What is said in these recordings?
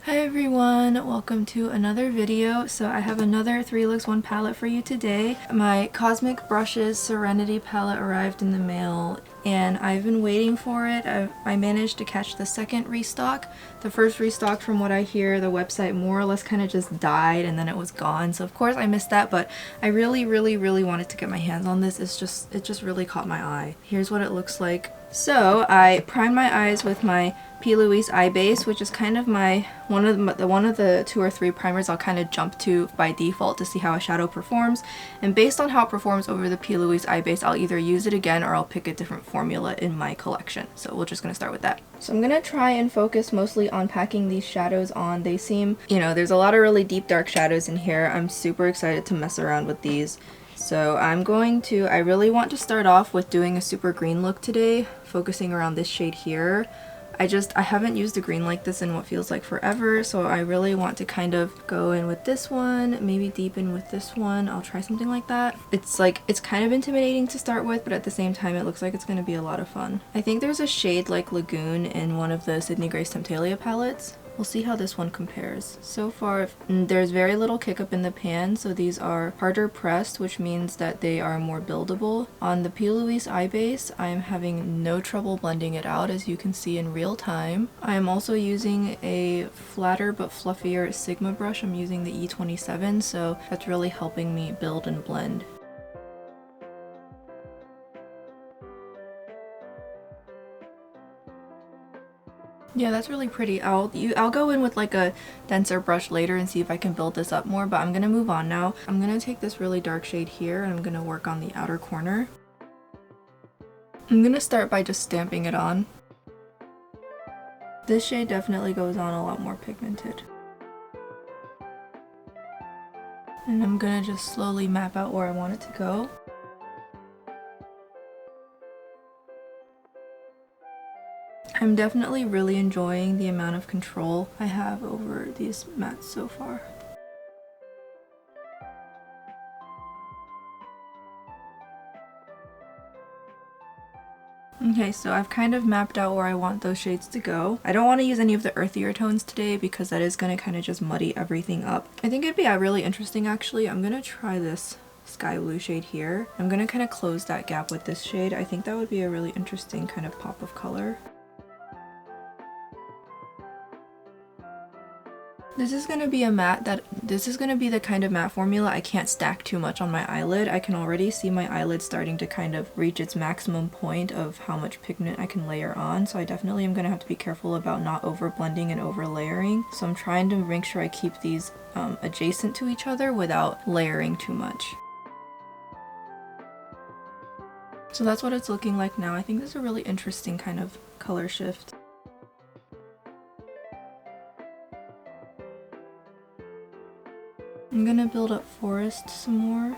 Hi everyone, welcome to another video. So I have another 3 looks 1 palette for you today. My Cosmic Brushes Serenity palette arrived in the mail and I've been waiting for it. I managed to catch the second restock. The first restock, from what I hear, the website more or less kind of just died and then it was gone. So of course I missed that, but I really wanted to get my hands on this. It just really caught my eye. Here's what it looks like. So I primed my eyes with my Peiliee eye base, which is kind of my one of the 2 or 3 primers I'll kind of jump to by default to see how a shadow performs. And based on how it performs over the Peiliee eye base, I'll either use it again or I'll pick a different formula in my collection. So we're just gonna start with that. So I'm gonna try and focus mostly on packing these shadows on. They seem, there's a lot of really deep dark shadows in here. I'm super excited to mess around with these. So I really want to start off with doing a super green look today, focusing around this shade here. I haven't used a green like this in what feels like forever, so I really want to kind of go in with this one, maybe deepen with this one. I'll try something like that. It's kind of intimidating to start with, but at the same time it looks like it's going to be a lot of fun. I think there's a shade like Lagoon in one of the Sydney Grace Temptalia palettes. We'll see how this one compares. So far, there's very little kick up in the pan, so these are harder pressed, which means that they are more buildable. On the Peiliee eye base, I'm having no trouble blending it out, as you can see in real time. I am also using a flatter but fluffier Sigma brush. I'm using the E27, so that's really helping me build and blend. Yeah, that's really pretty. I'll go in with like a denser brush later and see if I can build this up more, but I'm gonna move on now. I'm gonna take this really dark shade here and I'm gonna work on the outer corner. I'm gonna start by just stamping it on. This shade definitely goes on a lot more pigmented. And I'm gonna just slowly map out where I want it to go. I'm definitely really enjoying the amount of control I have over these mats so far. Okay, so I've kind of mapped out where I want those shades to go. I don't want to use any of the earthier tones today because that is going to kind of just muddy everything up. I think it'd be really interesting actually. I'm going to try this sky blue shade here. I'm going to kind of close that gap with this shade. I think that would be a really interesting kind of pop of color. This is going to be the kind of matte formula I can't stack too much on my eyelid. I can already see my eyelid starting to kind of reach its maximum point of how much pigment I can layer on, so I definitely am going to have to be careful about not over blending and over layering. So I'm trying to make sure I keep these adjacent to each other without layering too much. So that's what it's looking like now. I think this is a really interesting kind of color shift. I'm gonna build up forest some more.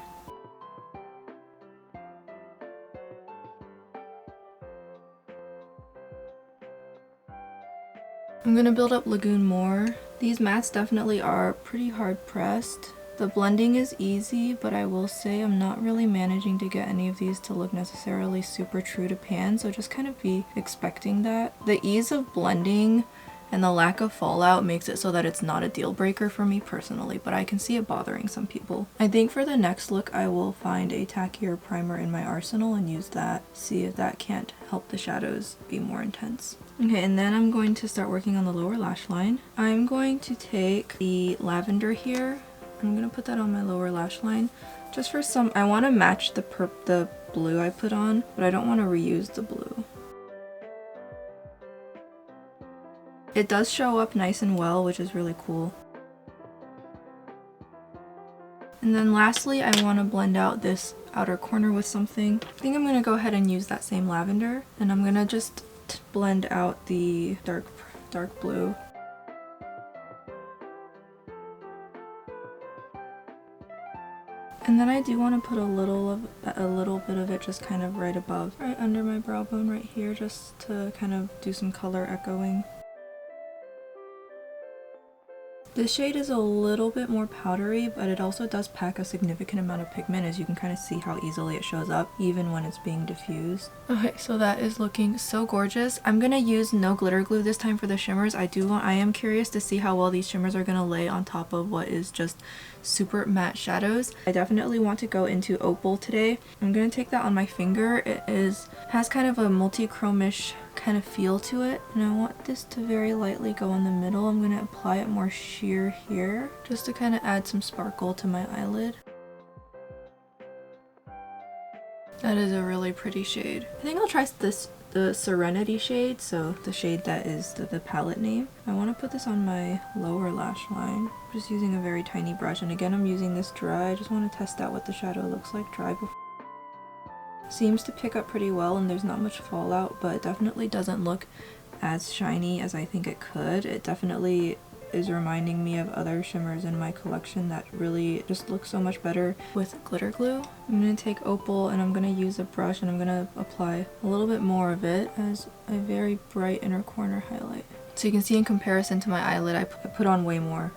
I'm gonna build up Lagoon more. These mats definitely are pretty hard pressed. The blending is easy, but I will say I'm not really managing to get any of these to look necessarily super true to pan, so just kind of be expecting that. The ease of blending and the lack of fallout makes it so that it's not a deal breaker for me personally, but I can see it bothering some people. I think for the next look I will find a tackier primer in my arsenal and use that, see if that can't help the shadows be more intense. Okay, and then I'm going to start working on the lower lash line. I'm going to take the lavender here. I'm going to put that on my lower lash line just for some, I want to match the blue I put on, but I don't want to reuse the blue. It does show up nice and well, which is really cool. And then lastly, I want to blend out this outer corner with something. I think I'm going to go ahead and use that same lavender, and I'm going to just blend out the dark blue. And then I do want to put a little bit of it just kind of right under my brow bone right here, just to kind of do some color echoing. This shade is a little bit more powdery, but it also does pack a significant amount of pigment, as you can kind of see how easily it shows up even when it's being diffused. Okay, so that is looking so gorgeous. I'm gonna use no glitter glue this time for the shimmers. I am curious to see how well these shimmers are gonna lay on top of what is just super matte shadows. I definitely want to go into Opal today. I'm gonna take that on my finger. It has kind of a multi-chromish kind of feel to it, and I want this to very lightly go in the middle. I'm gonna apply it more sheer here just to kind of add some sparkle to my eyelid. That is a really pretty shade. I think I'll try the Serenity shade, so the shade that is the palette name. I want to put this on my lower lash line. I'm just using a very tiny brush, and again I'm using this dry. I just want to test out what the shadow looks like dry before. Seems to pick up pretty well and there's not much fallout, but it definitely doesn't look as shiny as I think it could. It definitely is reminding me of other shimmers in my collection that really just look so much better with glitter glue. I'm going to take Opal and I'm going to use a brush and I'm going to apply a little bit more of it as a very bright inner corner highlight. So you can see in comparison to my eyelid, I put on way more.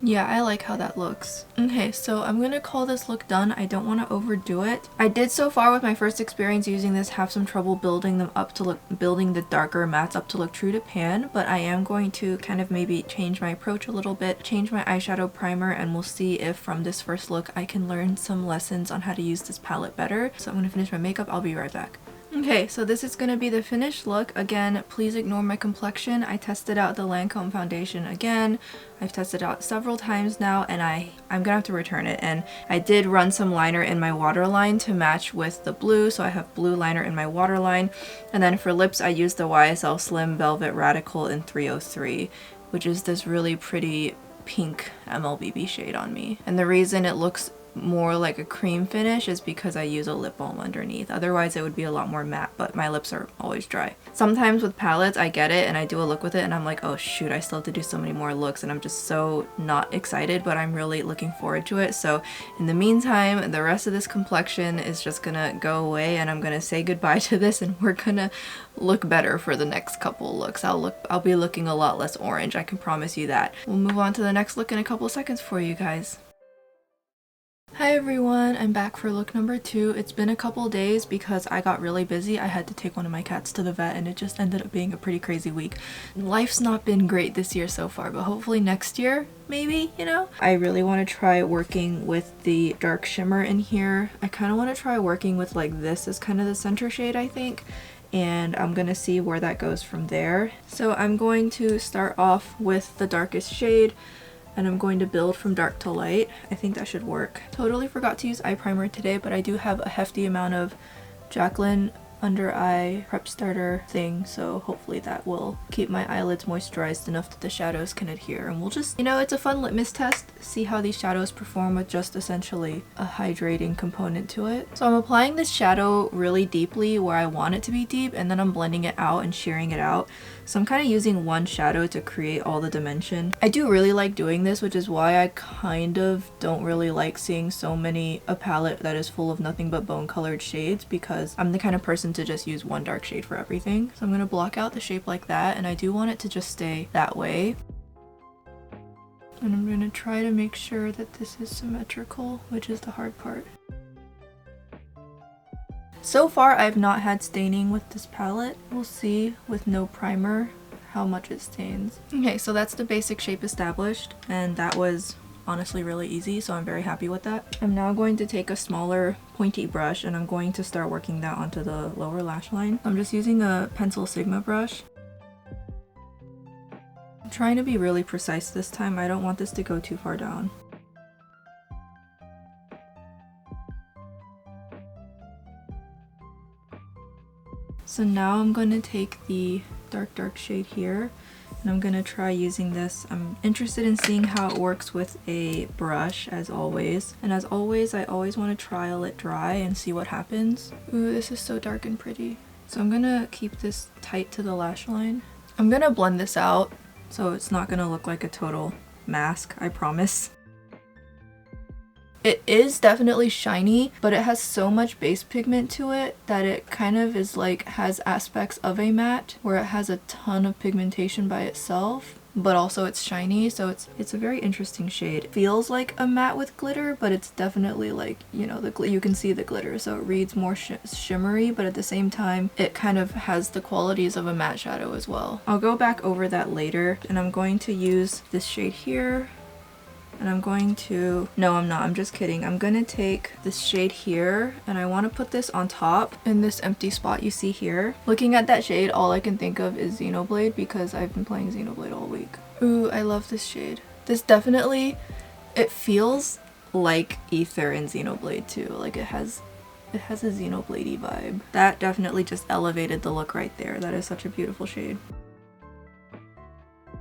Yeah, I like how that looks. Okay, so I'm gonna call this look done. I don't want to overdo it. I did so far with my first experience using this have some trouble building them up to look, building the darker mattes up to look true to pan, but I am going to kind of maybe change my approach a little bit, change my eyeshadow primer, and we'll see if from this first look I can learn some lessons on how to use this palette better. So I'm gonna finish my makeup. I'll be right back. Okay, so this is going to be the finished look. Again, please ignore my complexion. I tested out the Lancome foundation again. I've tested it out several times now, and I'm gonna have to return it. And I did run some liner in my waterline to match with the blue, so I have blue liner in my waterline. And then for lips, I used the YesStyle Slim Velvet Radical in 303, which is this really pretty pink MLBB shade on me. And the reason it looks more like a cream finish is because I use a lip balm underneath. Otherwise it would be a lot more matte, but my lips are always dry. Sometimes with palettes I get it and I do a look with it and I'm like, oh shoot, I still have to do so many more looks, and I'm just so not excited, but I'm really looking forward to it. So in the meantime, the rest of this complexion is just gonna go away and I'm gonna say goodbye to this, and we're gonna look better for the next couple looks. I'll be looking a lot less orange, I can promise you that. We'll move on to the next look in a couple seconds for you guys. Hi everyone, I'm back for look number 2. It's been a couple days because I got really busy. I had to take one of my cats to the vet and it just ended up being a pretty crazy week. Life's not been great this year so far, but hopefully next year, maybe, you know? I really want to try working with the dark shimmer in here. I kind of want to try working with like this as kind of the center shade, I think. And I'm gonna see where that goes from there. So I'm going to start off with the darkest shade, and I'm going to build from dark to light. I think that should work. Totally forgot to use eye primer today, but I do have a hefty amount of Jaclyn under eye prep starter thing, so hopefully that will keep my eyelids moisturized enough that the shadows can adhere. And we'll just, you know, it's a fun litmus test, see how these shadows perform with just essentially a hydrating component to it. So I'm applying this shadow really deeply where I want it to be deep, and then I'm blending it out and shearing it out. So I'm kind of using one shadow to create all the dimension. I do really like doing this, which is why I kind of don't really like seeing a palette that is full of nothing but bone colored shades, because I'm the kind of person to just use one dark shade for everything. So I'm going to block out the shape like that, and I do want it to just stay that way. And I'm going to try to make sure that this is symmetrical, which is the hard part. So far I've not had staining with this palette. We'll see with no primer how much it stains. Okay, so that's the basic shape established, and that was honestly really easy, so I'm very happy with that. I'm now going to take a smaller pointy brush and I'm going to start working that onto the lower lash line. I'm just using a pencil Sigma brush. I'm trying to be really precise this time. I don't want this to go too far down. So now I'm going to take the dark shade here, and I'm going to try using this. I'm interested in seeing how it works with a brush, as always. And as always, I always want to trial it dry and see what happens. Ooh, this is so dark and pretty. So I'm going to keep this tight to the lash line. I'm going to blend this out so it's not going to look like a total mask, I promise. It is definitely shiny, but it has so much base pigment to it that it kind of is like has aspects of a matte where it has a ton of pigmentation by itself, but also it's shiny, so it's a very interesting shade. It feels like a matte with glitter, but it's definitely like, you know, you can see the glitter, so it reads more shimmery, but at the same time it kind of has the qualities of a matte shadow as well. I'll go back over that later, and I'm going to use this shade here. And I'm going to, no I'm not, I'm just kidding. I'm gonna take this shade here and I want to put this on top in this empty spot you see here. Looking at that shade, all I can think of is Xenoblade because I've been playing Xenoblade all week. Ooh, I love this shade. This definitely, it feels like Ether in Xenoblade too. Like it has a Xenoblade-y vibe. That definitely just elevated the look right there. That is such a beautiful shade.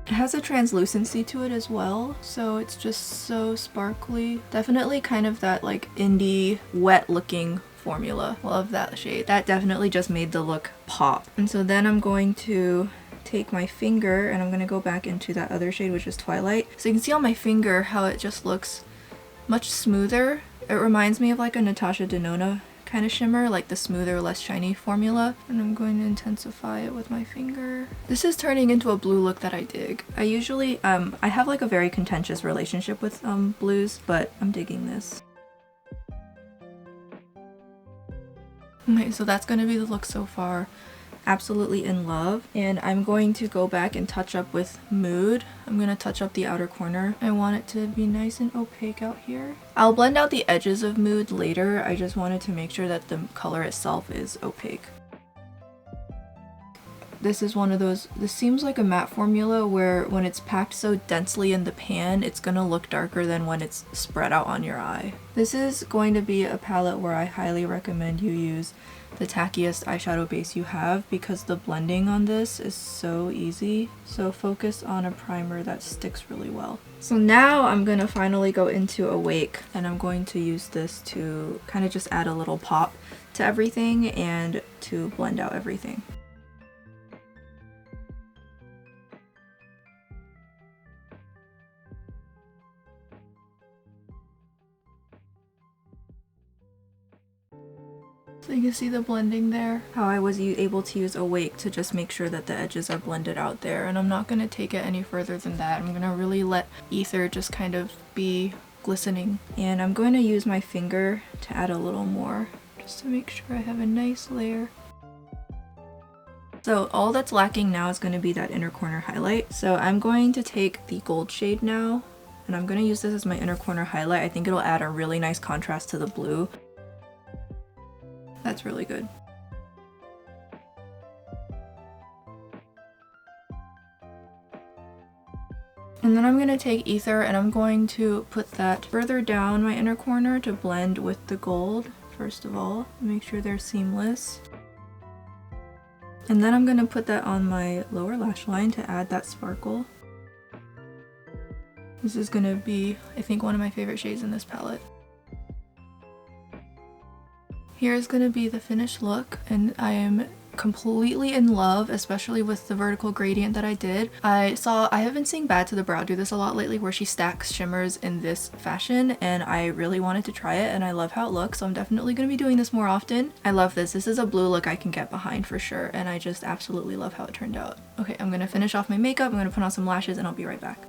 It has a translucency to it as well, so it's just so sparkly. Definitely kind of that like indie wet looking formula. Love that shade. That definitely just made the look pop. And so then I'm going to take my finger and I'm going to go back into that other shade, which is Twilight. So you can see on my finger how it just looks much smoother. It reminds me of like a Natasha Denona kind of shimmer, like the smoother, less shiny formula. And I'm going to intensify it with my finger. This is turning into a blue look that I dig. I usually, I have like a very contentious relationship with blues, but I'm digging this. Okay, so that's going to be the look so far. Absolutely in love. And I'm going to go back and touch up with Mood. I'm going to touch up the outer corner. I want it to be nice and opaque out here. I'll blend out the edges of Mood later. I just wanted to make sure that the color itself is opaque. This is one of those, this seems like a matte formula where when it's packed so densely in the pan, it's going to look darker than when it's spread out on your eye. This is going to be a palette where I highly recommend you use the tackiest eyeshadow base you have because the blending on this is so easy. So focus on a primer that sticks really well. So now I'm going to finally go into Awake, and I'm going to use this to kind of just add a little pop to everything and to blend out everything. So you can see the blending there, how I was able to use Awake to just make sure that the edges are blended out there, and I'm not going to take it any further than that. I'm going to really let Ether just kind of be glistening, and I'm going to use my finger to add a little more just to make sure I have a nice layer. So all that's lacking now is going to be that inner corner highlight. So I'm going to take the gold shade now, and I'm going to use this as my inner corner highlight. I think it'll add a really nice contrast to the blue. That's really good. And then I'm going to take Ether and I'm going to put that further down my inner corner to blend with the gold, first of all. Make sure they're seamless. And then I'm going to put that on my lower lash line to add that sparkle. This is going to be, I think, one of my favorite shades in this palette. Here's going to be the finished look, and I am completely in love, especially with the vertical gradient that I did. I have been seeing Bad to the Brow do this a lot lately, where she stacks shimmers in this fashion, and I really wanted to try it, and I love how it looks, so I'm definitely going to be doing this more often. I love this. This is a blue look I can get behind for sure, and I just absolutely love how it turned out. Okay, I'm going to finish off my makeup, I'm going to put on some lashes, and I'll be right back.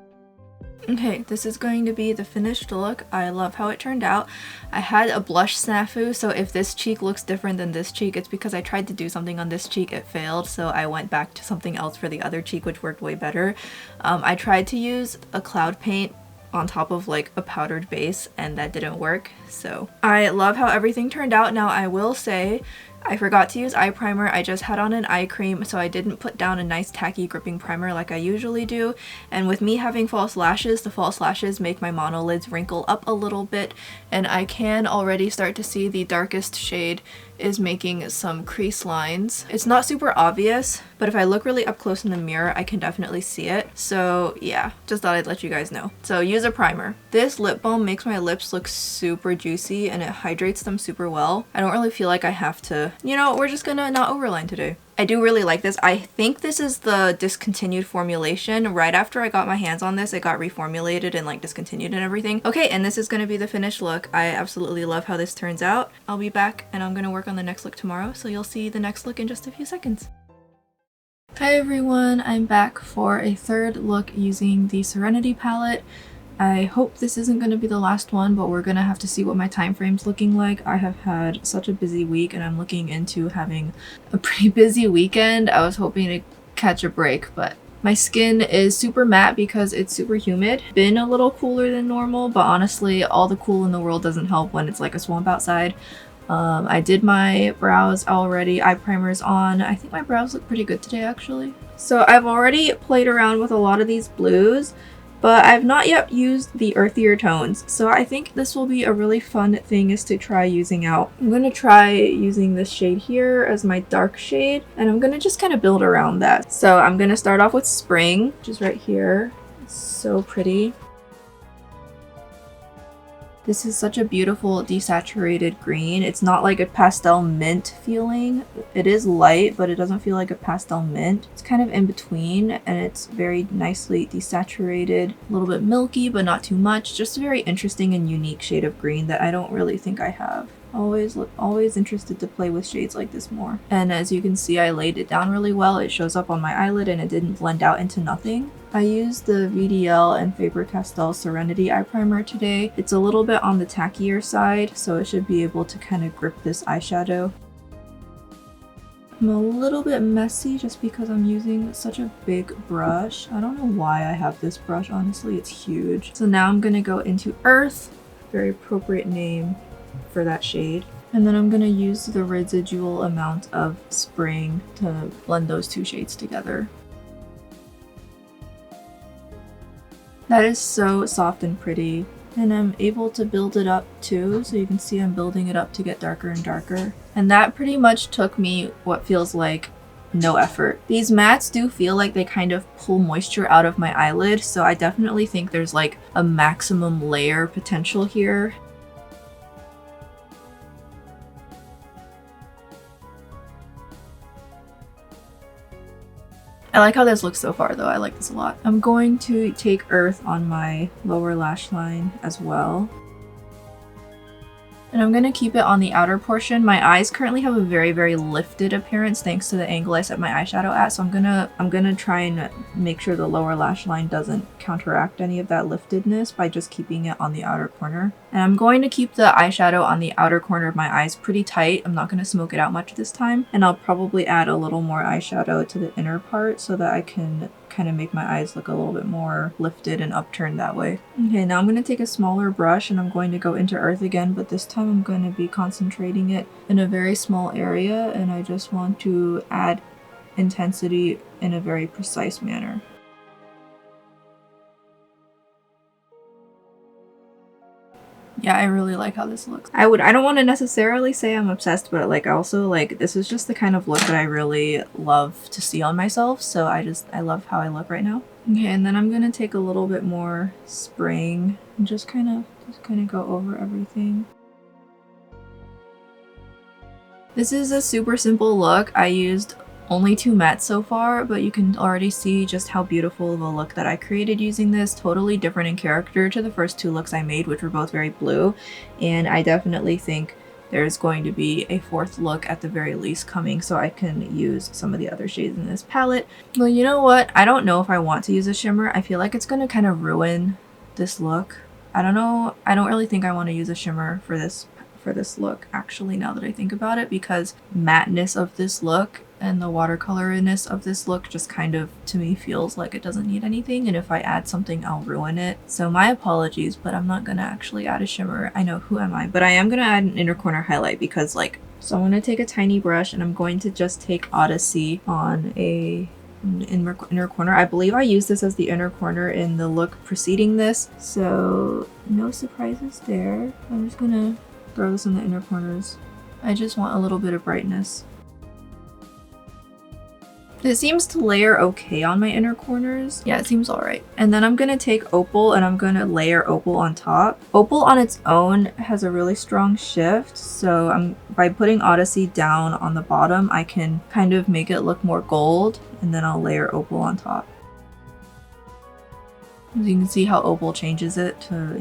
Okay, this is going to be the finished look. I love how it turned out. I had a blush snafu, so if this cheek looks different than this cheek, it's because I tried to do something on this cheek, it failed, so I went back to something else for the other cheek, which worked way better. I tried to use a cloud paint on top of like a powdered base, and that didn't work, so I love how everything turned out. Now I will say, I forgot to use eye primer. I just had on an eye cream, so I didn't put down a nice tacky gripping primer like I usually do. And with me having false lashes, the false lashes make my monolids wrinkle up a little bit, and I can already start to see the darkest shade is making some crease lines. It's not super obvious, but if I look really up close in the mirror, I can definitely see it. So yeah, just thought I'd let you guys know. So use a primer. This lip balm makes my lips look super super juicy and it hydrates them super well. I don't really feel like I have to, you know, we're just gonna not overline today. I do really like this. I think this is the discontinued formulation. Right after I got my hands on this, it got reformulated and like discontinued and everything. Okay, and this is gonna be the finished look. I absolutely love how this turns out. I'll be back and I'm gonna work on the next look tomorrow, so you'll see the next look in just a few seconds. Hi everyone, I'm back for a third look using the Serenity palette. I hope this isn't going to be the last one, but we're going to have to see what my time frame's looking like. I have had such a busy week and I'm looking into having a pretty busy weekend. I was hoping to catch a break, but my skin is super matte because it's super humid. Been a little cooler than normal, but honestly, all the cool in the world doesn't help when it's like a swamp outside. I did my brows already, eye primer's on. I think my brows look pretty good today actually. So I've already played around with a lot of these blues, but I've not yet used the earthier tones. So I think this will be a really fun thing is to try using out. I'm going to try using this shade here as my dark shade, and I'm going to just kind of build around that. So I'm going to start off with Spring, which is right here. It's so pretty. This is such a beautiful desaturated green. It's not like a pastel mint feeling. It is light, but it doesn't feel like a pastel mint. It's kind of in between and it's very nicely desaturated. A little bit milky, but not too much. Just a very interesting and unique shade of green that I don't really think I have. Always interested to play with shades like this more. And as you can see, I laid it down really well. It shows up on my eyelid and it didn't blend out into nothing. I used the VDL and Faber-Castell Serenity Eye Primer today. It's a little bit on the tackier side, so it should be able to kind of grip this eyeshadow. I'm a little bit messy just because I'm using such a big brush. I don't know why I have this brush, honestly, it's huge. So now I'm gonna go into Earth, very appropriate name for that shade. And then I'm gonna use the residual amount of Spring to blend those two shades together. That is so soft and pretty, and I'm able to build it up too, so you can see I'm building it up to get darker and darker. And that pretty much took me what feels like no effort. These mattes do feel like they kind of pull moisture out of my eyelid, so I definitely think there's like a maximum layer potential here. I like how this looks so far though, I like this a lot. I'm going to take Earth on my lower lash line as well. And I'm going to keep it on the outer portion. My eyes currently have a very lifted appearance thanks to the angle I set my eyeshadow at, so I'm gonna try and make sure the lower lash line doesn't counteract any of that liftedness by just keeping it on the outer corner. And I'm going to keep the eyeshadow on the outer corner of my eyes pretty tight. I'm not going to smoke it out much this time, and I'll probably add a little more eyeshadow to the inner part so that I can kind of make my eyes look a little bit more lifted and upturned that way. Okay, now I'm going to take a smaller brush and I'm going to go into Earth again, but this time I'm going to be concentrating it in a very small area, and I just want to add intensity in a very precise manner. Yeah, I really like how this looks. I don't want to necessarily say I'm obsessed, but like also like this is just the kind of look that I really love to see on myself, so I love how I look right now. Okay, and then I'm gonna take a little bit more Spring and just kind of go over everything. This is a super simple look. I used only 2 mattes so far, but you can already see just how beautiful of a look that I created using this. Totally different in character to the first 2 looks I made, which were both very blue, and I definitely think there's going to be a 4th look at the very least coming, so I can use some of the other shades in this palette. Well, you know what? I don't know if I want to use a shimmer. I feel like it's going to kind of ruin this look. I don't know. I don't really think I want to use a shimmer for this look, actually, now that I think about it, because matteness of this look and the watercolorness of this look just kind of, to me, feels like it doesn't need anything, and if I add something, I'll ruin it. So my apologies, but I'm not gonna actually add a shimmer. I know, who am I? But I am gonna add an inner corner highlight because like, so I'm gonna take a tiny brush and I'm going to just take Odyssey on a inner corner. I believe I used this as the inner corner in the look preceding this, so no surprises there. I'm just gonna throw this in the inner corners. I just want a little bit of brightness. It seems to layer okay on my inner corners. Yeah, it seems alright. And then I'm gonna take Opal and I'm gonna layer Opal on top. Opal on its own has a really strong shift, so by putting Odyssey down on the bottom, I can kind of make it look more gold, and then I'll layer Opal on top. As you can see how Opal changes it to,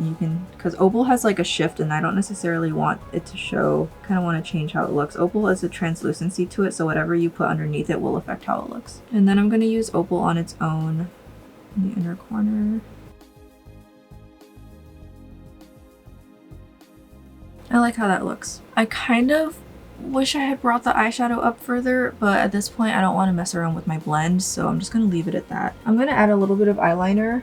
because Opal has like a shift and I don't necessarily want it to show, kind of want to change how it looks. Opal has a translucency to it, so whatever you put underneath it will affect how it looks. And then I'm going to use Opal on its own in the inner corner. I like how that looks. I kind of wish I had brought the eyeshadow up further, but at this point I don't want to mess around with my blend, so I'm just going to leave it at that. I'm going to add a little bit of eyeliner.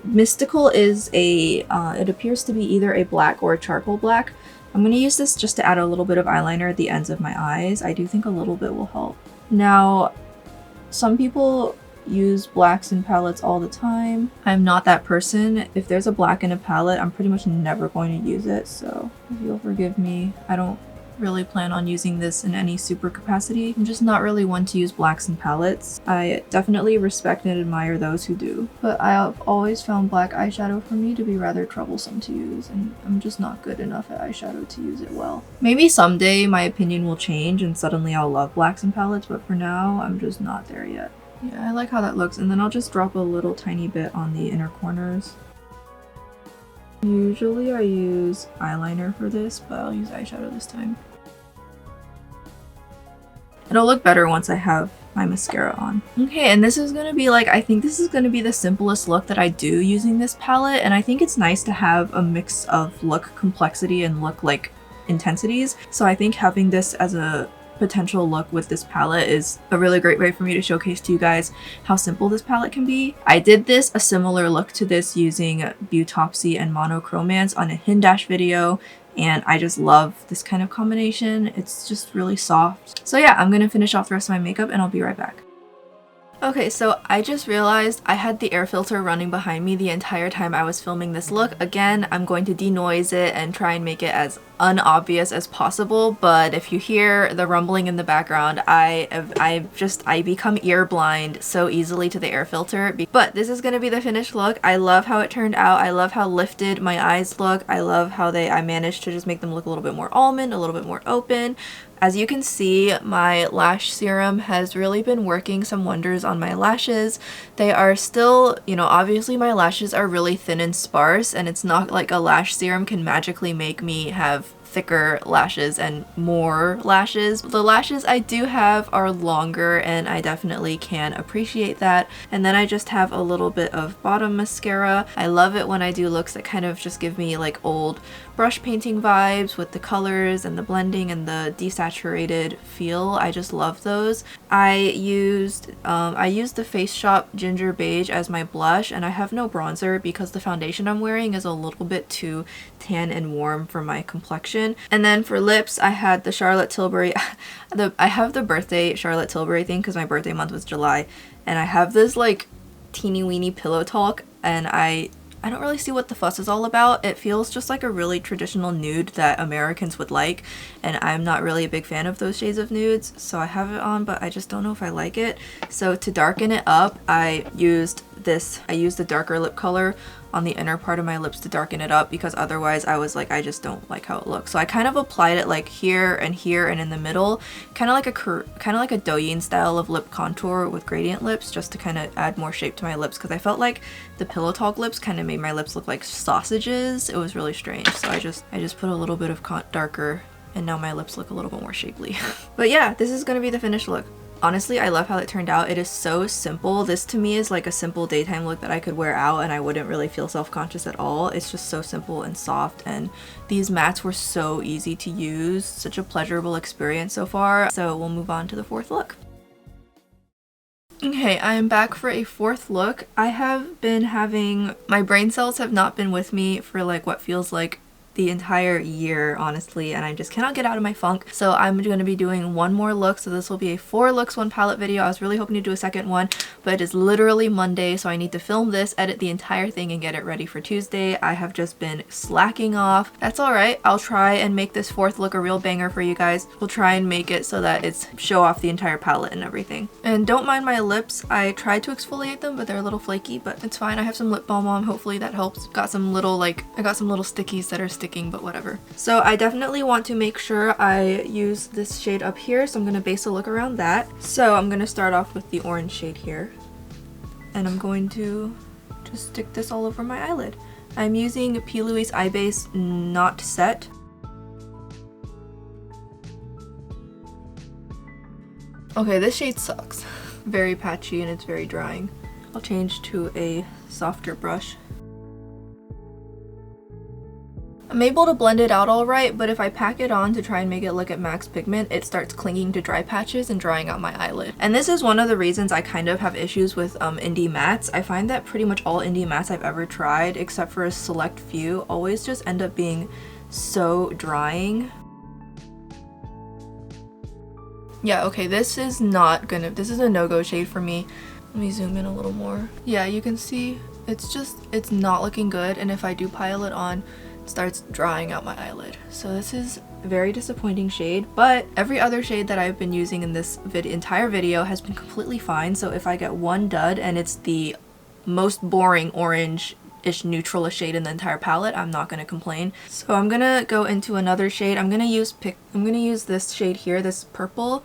Mystical is it appears to be either a black or a charcoal black. I'm going to use this just to add a little bit of eyeliner at the ends of my eyes. I do think a little bit will help. Now, some people use blacks in palettes all the time. I'm not that person. If there's a black in a palette, I'm pretty much never going to use it, so if you'll forgive me, I don't really plan on using this in any super capacity. I'm just not really one to use blacks in palettes. I definitely respect and admire those who do, but I have always found black eyeshadow for me to be rather troublesome to use, and I'm just not good enough at eyeshadow to use it well. Maybe someday my opinion will change and suddenly I'll love blacks in palettes, but for now I'm just not there yet. Yeah, I like how that looks, and then I'll just drop a little tiny bit on the inner corners. Usually I use eyeliner for this, but I'll use eyeshadow this time. It'll look better once I have my mascara on. Okay, and this is gonna be like, I think this is gonna be the simplest look that I do using this palette, and I think it's nice to have a mix of look complexity and look like intensities. So I think having this as a potential look with this palette is a really great way for me to showcase to you guys how simple this palette can be. I did a similar look to this using Beautopsy and Monochromance on a Hindash video, and I just love this kind of combination. It's just really soft. So yeah, I'm gonna finish off the rest of my makeup and I'll be right back. Okay, so I just realized I had the air filter running behind me the entire time I was filming this look. Again, I'm going to denoise it and try and make it as unobvious as possible, but if you hear the rumbling in the background, I become ear blind so easily to the air filter. But this is going to be the finished look. I love how it turned out. I love how lifted my eyes look. I love how I managed to just make them look a little bit more almond, a little bit more open. As you can see, my lash serum has really been working some wonders on my lashes. They are still, obviously my lashes are really thin and sparse, and it's not like a lash serum can magically make me have thicker lashes and more lashes. The lashes I do have are longer, and I definitely can appreciate that. And then I just have a little bit of bottom mascara. I love it when I do looks that kind of just give me like old brush painting vibes with the colors and the blending and the desaturated feel. I just love those. I used the Face Shop Ginger Beige as my blush, and I have no bronzer because the foundation I'm wearing is a little bit too tan and warm for my complexion. And then for lips, I had the Charlotte Tilbury I have the birthday Charlotte Tilbury thing because my birthday month was July, and I have this like teeny weeny pillow talk, and I don't really see what the fuss is all about. It feels just like a really traditional nude that Americans would like, and I'm not really a big fan of those shades of nudes, so I have it on, but I just don't know if I like it. So to darken it up, I used the darker lip color on the inner part of my lips to darken it up, because otherwise I was like, I just don't like how it looks. So I kind of applied it like here and in the middle, kind of like a Douyin style of lip contour with gradient lips, just to kind of add more shape to my lips, because I felt like the Pillow Talk lips kind of made my lips look like sausages. It was really strange. So I just put a little bit of darker, and now my lips look a little bit more shapely. But yeah, this is gonna be the finished look. Honestly, I love how it turned out. It is so simple. This to me is like a simple daytime look that I could wear out and I wouldn't really feel self-conscious at all. It's just so simple and soft, and these mattes were so easy to use. Such a pleasurable experience so far. So we'll move on to the fourth look. Okay, I am back for a fourth look. My brain cells have not been with me for like what feels like the entire year, honestly, and I just cannot get out of my funk. So I'm going to be doing one more look. So this will be a 4 looks 1 palette video. I was really hoping to do a second one, but it is literally Monday, so I need to film this, edit the entire thing, and get it ready for Tuesday. I have just been slacking off. That's alright. I'll try and make this 4th look a real banger for you guys. We'll try and make it so that it's show off the entire palette and everything. And don't mind my lips. I tried to exfoliate them, but they're a little flaky, but it's fine. I have some lip balm on. Hopefully that helps. Got some little I got some little stickies that are sticking, but whatever. So I definitely want to make sure I use this shade up here, so I'm going to base a look around that. So I'm going to start off with the orange shade here, and I'm going to just stick this all over my eyelid. I'm using Peilee's Eye Base Not Set. Okay, this shade sucks. Very patchy and it's very drying. I'll change to a softer brush. I'm able to blend it out alright, but if I pack it on to try and make it look at max pigment, it starts clinging to dry patches and drying out my eyelid. And this is one of the reasons I kind of have issues with indie mattes. I find that pretty much all indie mattes I've ever tried, except for a select few, always just end up being so drying. Yeah, okay, this is a no-go shade for me. Let me zoom in a little more. Yeah, you can see it's not looking good, and if I do pile it on, starts drying out my eyelid. So this is a very disappointing shade, but every other shade that I've been using in this entire video has been completely fine. So if I get one dud and it's the most boring orange-ish neutral shade in the entire palette, I'm not gonna complain. So I'm gonna go into another shade. I'm gonna use this shade here, this purple,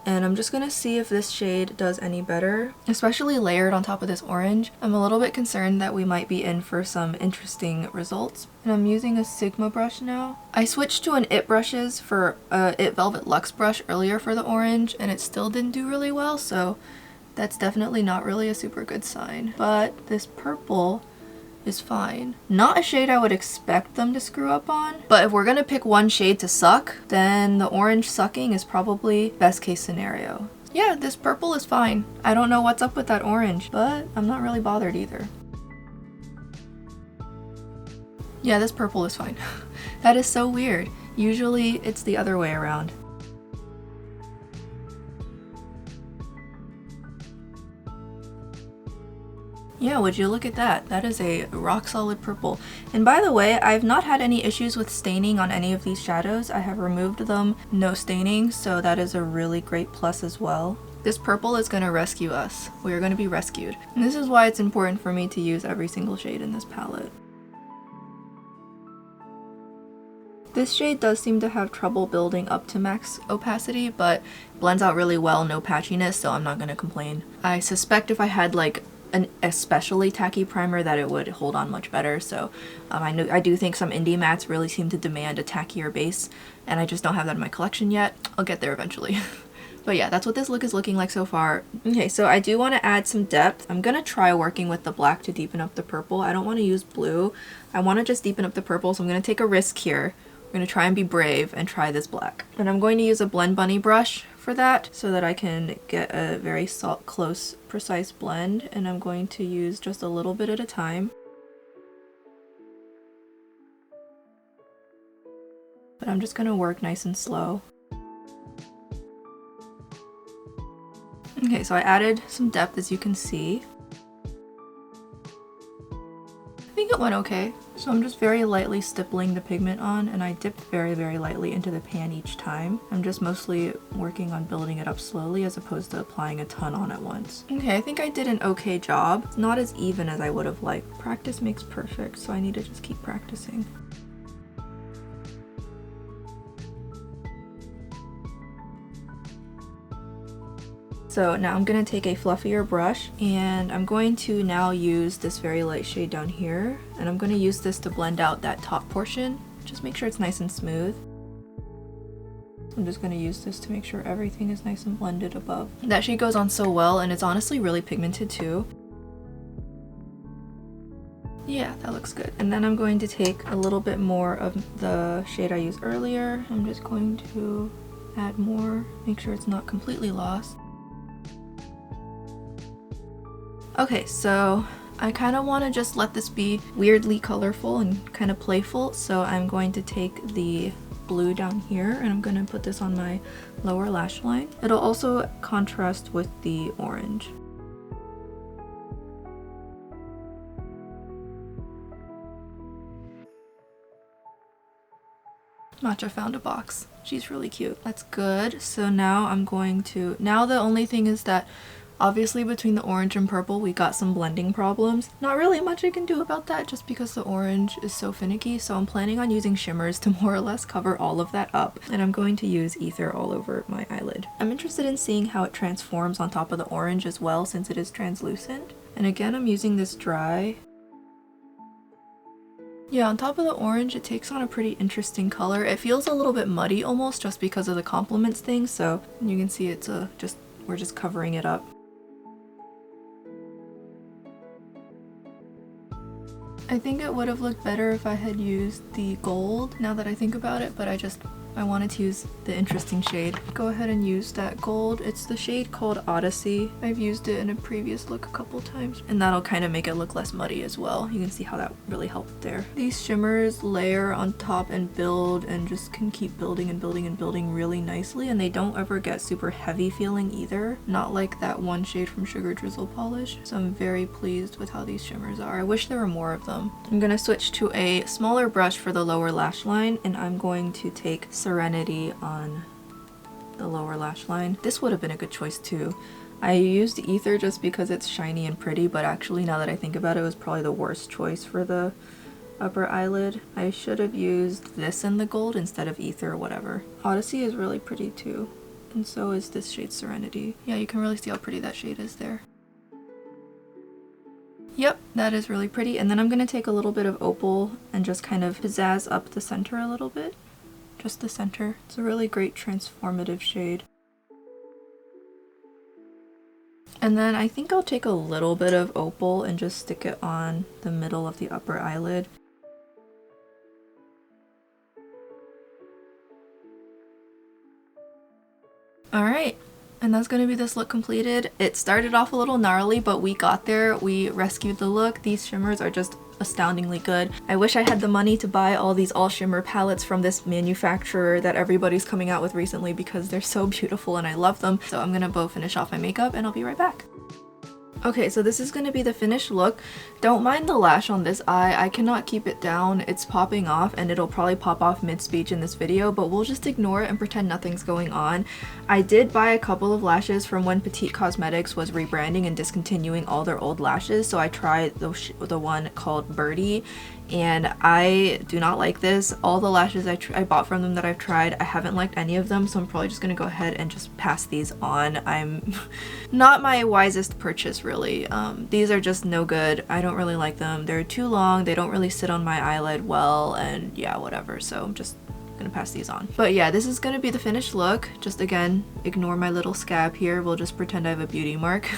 and I'm just gonna see if this shade does any better, especially layered on top of this orange. I'm a little bit concerned that we might be in for some interesting results. And I'm using a Sigma brush now. I switched to an IT brushes for IT Velvet Luxe brush earlier for the orange, and it still didn't do really well, so that's definitely not really a super good sign. But this purple is fine. Not a shade I would expect them to screw up on, but if we're gonna pick one shade to suck, then the orange sucking is probably best case scenario. Yeah, this purple is fine. I don't know what's up with that orange, but I'm not really bothered either. Yeah, this purple is fine. That is so weird. Usually it's the other way around. Yeah, would you look at that? That is a rock solid purple. And by the way, I've not had any issues with staining on any of these shadows. I have removed them, no staining, so that is a really great plus as well. This purple is going to rescue us. We are going to be rescued. And this is why it's important for me to use every single shade in this palette. This shade does seem to have trouble building up to max opacity, but blends out really well, no patchiness, so I'm not going to complain. I suspect if I had like an especially tacky primer that it would hold on much better, so I do think some indie mattes really seem to demand a tackier base, and I just don't have that in my collection yet. I'll get there eventually. But yeah, that's what this look is looking like so far. Okay, so I do want to add some depth. I'm gonna try working with the black to deepen up the purple. I don't want to use blue. I want to just deepen up the purple, so I'm gonna take a risk here. I'm gonna try and be brave and try this black. And I'm going to use a Blend Bunny brush for that so that I can get a very close, precise blend, and I'm going to use just a little bit at a time. But I'm just gonna work nice and slow. Okay, so I added some depth, as you can see. I think it went okay. So I'm just very lightly stippling the pigment on, and I dip very, very lightly into the pan each time. I'm just mostly working on building it up slowly as opposed to applying a ton on at once. Okay, I think I did an okay job. It's not as even as I would have liked. Practice makes perfect, so I need to just keep practicing. So now I'm going to take a fluffier brush, and I'm going to now use this very light shade down here, and I'm going to use this to blend out that top portion. Just make sure it's nice and smooth. I'm just going to use this to make sure everything is nice and blended above. That shade goes on so well, and it's honestly really pigmented too. Yeah, that looks good. And then I'm going to take a little bit more of the shade I used earlier. I'm just going to add more, make sure it's not completely lost. Okay, so I kind of want to just let this be weirdly colorful and kind of playful, so I'm going to take the blue down here and I'm going to put this on my lower lash line. It'll also contrast with the orange. Matcha found a box. She's really cute. That's good. So now now the only thing is that obviously between the orange and purple we got some blending problems. Not really much I can do about that just because the orange is so finicky, so I'm planning on using shimmers to more or less cover all of that up, and I'm going to use ether all over my eyelid. I'm interested in seeing how it transforms on top of the orange as well since it is translucent. And again, I'm using this dry. Yeah, on top of the orange, it takes on a pretty interesting color. It feels a little bit muddy almost just because of the complements thing, so you can see it's we're just covering it up. I think it would have looked better if I had used the gold now that I think about it, but I wanted to use the interesting shade. Go ahead and use that gold. It's the shade called Odyssey. I've used it in a previous look a couple times, and that'll kind of make it look less muddy as well. You can see how that really helped there. These shimmers layer on top and build and just can keep building and building and building really nicely, and they don't ever get super heavy feeling either. Not like that one shade from Sugar Drizzle Polish. So I'm very pleased with how these shimmers are. I wish there were more of them. I'm gonna switch to a smaller brush for the lower lash line, and I'm going to take Serenity on the lower lash line. This would have been a good choice too. I used ether just because it's shiny and pretty, but actually now that I think about it, it was probably the worst choice for the upper eyelid. I should have used this in the gold instead of ether or whatever. Odyssey is really pretty too, and so is this shade Serenity. Yeah, you can really see how pretty that shade is there. Yep, that is really pretty. And then I'm going to take a little bit of opal and just kind of pizzazz up the center a little bit. Just the center. It's a really great transformative shade. And then I think I'll take a little bit of opal and just stick it on the middle of the upper eyelid. Alright, and that's going to be this look completed. It started off a little gnarly, but we got there. We rescued the look. These shimmers are just astoundingly good. I wish I had the money to buy all these all shimmer palettes from this manufacturer that everybody's coming out with recently because they're so beautiful and I love them. So I'm gonna go finish off my makeup and I'll be right back. Okay, so this is going to be the finished look. Don't mind the lash on this eye. I cannot keep it down. It's popping off and it'll probably pop off mid-speech in this video, but we'll just ignore it and pretend nothing's going on. I did buy a couple of lashes from when Petite Cosmetics was rebranding and discontinuing all their old lashes, so I tried the one called Birdie, and I do not like this. All the lashes I bought from them that I've tried, I haven't liked any of them, so I'm probably just gonna go ahead and just pass these on. I'm not my wisest purchase really. These are just no good. I don't really like them. They're too long, they don't really sit on my eyelid well, and yeah, whatever, so I'm just gonna pass these on. But yeah, this is gonna be the finished look. Just again, ignore my little scab here. We'll just pretend I have a beauty mark.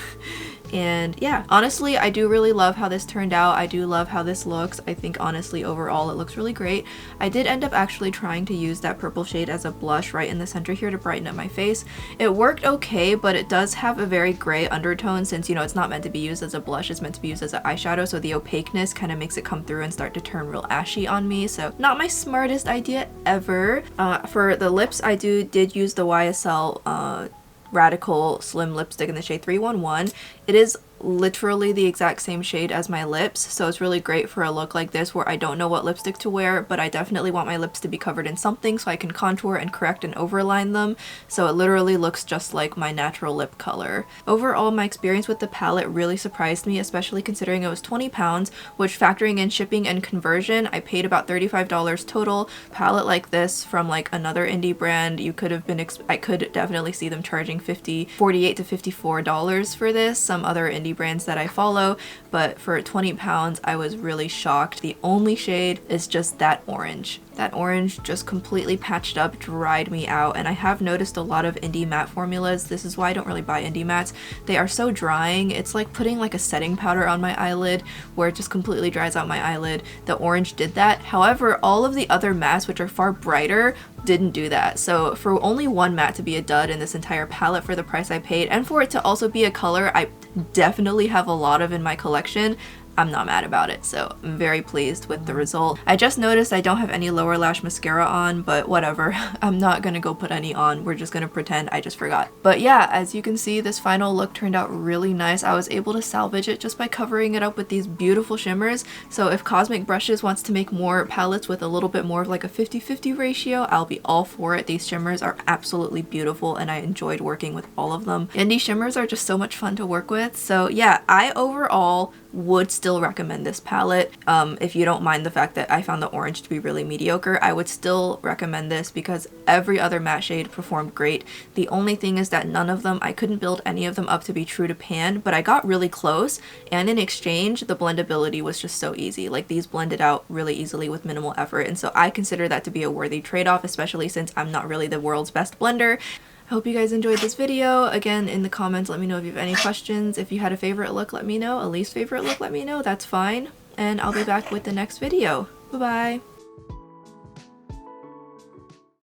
And yeah, honestly, I do really love how this turned out. I do love how this looks. I think honestly overall it looks really great. I did end up actually trying to use that purple shade as a blush right in the center here to brighten up my face. It worked okay, but it does have a very gray undertone since, you know, it's not meant to be used as a blush, it's meant to be used as an eyeshadow, so the opaqueness kind of makes it come through and start to turn real ashy on me, so not my smartest idea ever. For the lips, I did use the YesStyle Radical Slim Lipstick in the shade 311. It is literally the exact same shade as my lips, so it's really great for a look like this where I don't know what lipstick to wear, but I definitely want my lips to be covered in something so I can contour and correct and overline them, so it literally looks just like my natural lip color. Overall, my experience with the palette really surprised me, especially considering it was 20 pounds, which factoring in shipping and conversion, I paid about $35 total. Palette like this from like another indie brand, you could have been, I could definitely see them charging $48 to $54 for this, some other indie brands that I follow, but for 20 pounds I was really shocked. The only shade is just that orange. That orange just completely patched up, dried me out, and I have noticed a lot of indie matte formulas. This is why I don't really buy indie mattes. They are so drying. It's like putting like a setting powder on my eyelid where it just completely dries out my eyelid. The orange did that. However, all of the other mattes, which are far brighter, didn't do that. So for only one matte to be a dud in this entire palette for the price I paid, and for it to also be a color I definitely have a lot of in my collection, I'm not mad about it, so I'm very pleased with the result. I just noticed I don't have any lower lash mascara on, but whatever. I'm not gonna go put any on. We're just gonna pretend I just forgot. But yeah, as you can see, this final look turned out really nice. I was able to salvage it just by covering it up with these beautiful shimmers. So if Cosmic Brushes wants to make more palettes with a little bit more of like a 50-50 ratio, I'll be all for it. These shimmers are absolutely beautiful and I enjoyed working with all of them. And these shimmers are just so much fun to work with. So yeah, I overall would still recommend this palette. If you don't mind the fact that I found the orange to be really mediocre, I would still recommend this because every other matte shade performed great. The only thing is that none of them, I couldn't build any of them up to be true to pan, but I got really close, and in exchange the blendability was just so easy. Like these blended out really easily with minimal effort, and so I consider that to be a worthy trade-off, especially since I'm not really the world's best blender. I hope you guys enjoyed this video. Again, in the comments, let me know if you have any questions. If you had a favorite look, let me know. A least favorite look, let me know. That's fine. And I'll be back with the next video. Bye-bye.